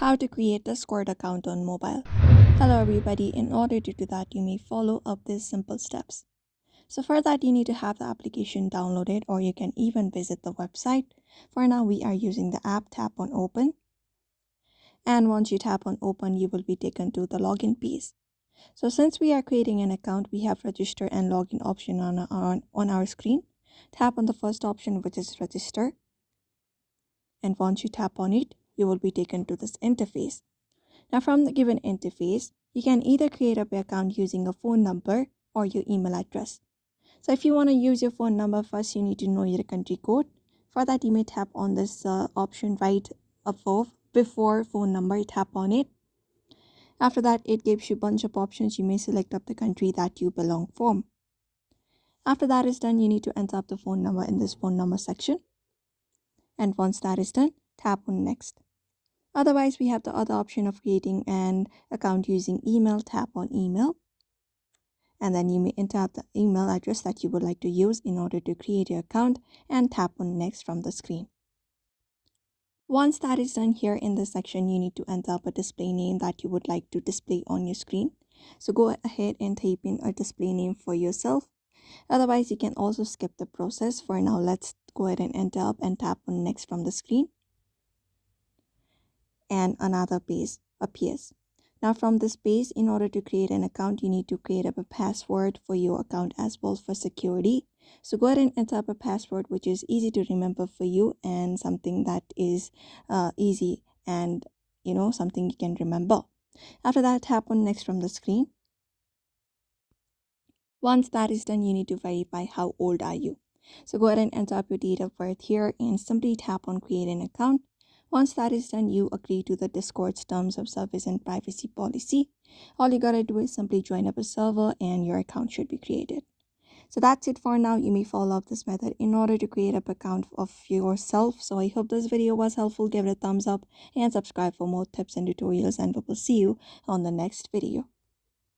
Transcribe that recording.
How to create Discord account on mobile. Hello everybody, in order to do that you may follow up these simple steps. So for that you need to have the application downloaded or you can even visit the website. For now we are using the app. Tap on open, and once you tap on open you will be taken to the login page. So since we are creating an account, we have register and login option on our screen. Tap on the first option, which is register, and once you tap on it you will be taken to this interface. Now from the given interface, you can either create an account using a phone number or your email address. So if you want to use your phone number, first you need to know your country code. For that you may tap on this option right above before phone number, tap on it. After that it gives you a bunch of options. You may select up the country that you belong from. After that is done, you need to enter up the phone number in this phone number section. And once that is done, tap on next. Otherwise, we have the other option of creating an account using email. Tap on email. And then you may enter the email address that you would like to use in order to create your account and tap on next from the screen. Once that is done, here in this section, you need to enter up a display name that you would like to display on your screen. So go ahead and type in a display name for yourself. Otherwise, you can also skip the process. For now, let's go ahead and enter up and tap on next from the screen. And another page appears. Now from this page, in order to create an account, you need to create up a password for your account as well for security. So go ahead and enter up a password which is easy to remember for you and something that is easy and something you can remember. After that, tap on next from the screen. Once that is done, you need to verify how old are you. So go ahead and enter up your date of birth here and simply tap on create an account. Once that is done, you agree to the Discord's terms of service and privacy policy. All you gotta do is simply join up a server and your account should be created. So that's it for now. You may follow up this method in order to create an account of yourself. So I hope this video was helpful. Give it a thumbs up and subscribe for more tips and tutorials, and we will see you on the next video.